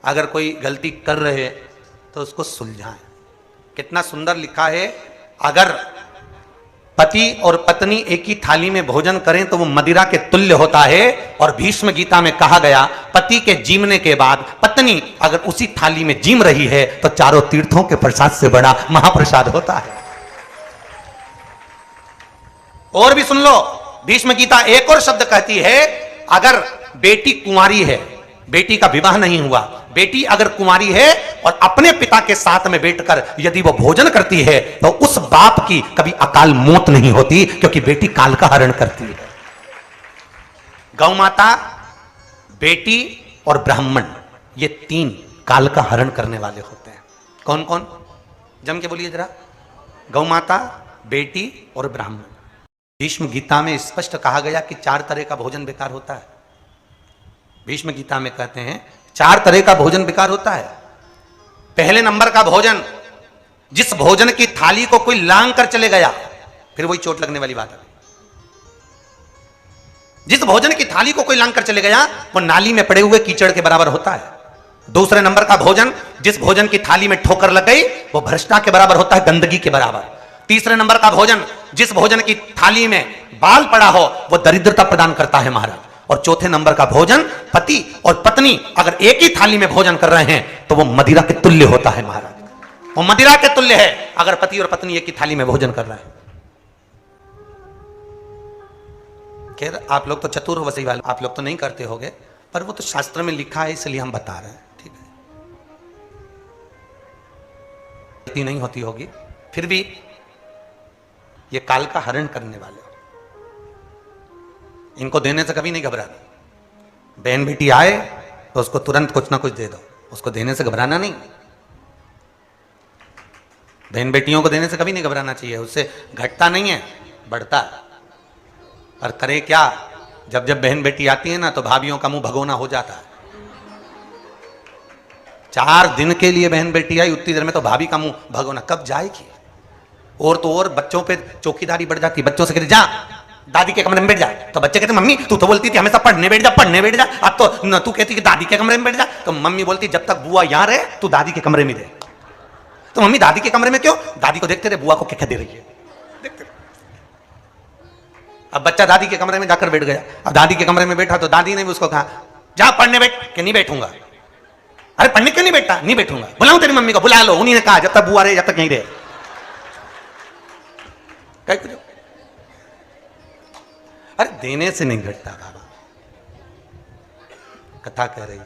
अगर कोई गलती कर रहे तो उसको सुलझाएं। कितना सुंदर लिखा है, अगर पति और पत्नी एक ही थाली में भोजन करें तो वो मदिरा के तुल्य होता है। और भीष्म गीता में कहा गया, पति के जीमने के बाद पत्नी अगर उसी थाली में जीम रही है तो चारों तीर्थों के प्रसाद से बड़ा महाप्रसाद होता है। और भी सुन लो, भीष्म गीता एक और शब्द कहती है, अगर बेटी कुंवारी है, बेटी का विवाह नहीं हुआ, बेटी अगर कुंवारी है और अपने पिता के साथ में बैठकर यदि वो भोजन करती है तो उस बाप की कभी अकाल मौत नहीं होती, क्योंकि बेटी काल का हरण करती है। गौ माता, बेटी और ब्राह्मण, ये तीन काल का हरण करने वाले होते हैं। कौन कौन? जम के बोलिए जरा। गौ माता, बेटी और ब्राह्मण। भीष्म गीता में स्पष्ट कहा गया कि 4 तरह का भोजन बेकार होता है। भीष्म गीता में कहते हैं 4 तरह का भोजन बेकार होता है। पहले नंबर का भोजन, जिस भोजन की थाली को कोई लांग कर चले गया, फिर वही चोट लगने वाली बात है। जिस भोजन की थाली को कोई लांग कर चले गया वो नाली में पड़े हुए कीचड़ के बराबर होता है। दूसरे नंबर का भोजन, जिस भोजन की थाली में ठोकर लग गई वो भ्रष्टा के बराबर होता है, गंदगी के बराबर। तीसरे नंबर का भोजन, जिस भोजन की थाली में बाल पड़ा हो वो दरिद्रता प्रदान करता है महाराज। और चौथे नंबर का भोजन, पति और पत्नी अगर एक ही थाली में भोजन कर रहे हैं तो वो मदिरा के तुल्य होता है महाराज। वो मदिरा के तुल्य है अगर पति और पत्नी एक ही थाली में भोजन कर रहे हैं। खैर आप लोग तो चतुर हो वैसे वाले, आप लोग तो नहीं करते होगे, पर वो तो शास्त्र में लिखा है इसलिए हम बता रहे हैं, ठीक है। गलती नहीं होती होगी, फिर भी ये काल का हरण करने वाले, इनको देने से कभी नहीं घबराना। बहन बेटी आए तो उसको तुरंत कुछ ना कुछ दे दो, उसको देने से घबराना नहीं। बहन बेटियों को देने से कभी नहीं घबराना चाहिए, उससे घटता नहीं है, बढ़ता है। पर करे क्या, जब जब बहन बेटी आती है ना तो भाभीयों का मुंह भगोना हो जाता है। 4 दिन के लिए बहन बेटी आई, उतनी देर में तो भाभी का मुंह भगोना कब जाएगी। और तो और बच्चों पे चौकीदारी बढ़ जाती है। बच्चों से कहते जा दादी के कमरे में बैठ जा, तो बच्चे कहते मम्मी तू तो बोलती थी हमेशा पढ़ने बैठ जा, पढ़ने बैठ जा, अब तो तू कहती कि दादी के कमरे में बैठ जा। तो मम्मी बोलती जब तक बुआ यहां रहे तू दादी के कमरे में रहे। तो मम्मी दादी के कमरे में क्यों? दादी को देखते रहे बुआ को क्या दे रही है, देखते रहे। अब बच्चा दादी के कमरे में जाकर बैठ गया। अब दादी के कमरे में बैठा तो दादी ने भी उसको कहा जा पढ़ने बैठ, कि नहीं बैठूंगा। अरे पढ़ने क्यों नहीं बैठता? नहीं बैठूंगा। बुलाऊं तेरी मम्मी को? बुला लो। उन्हीं ने कहा जब तक बुआ रहे जब तक नहीं रहे। अरे देने से नहीं घटता बाबा, कथा कह रही है।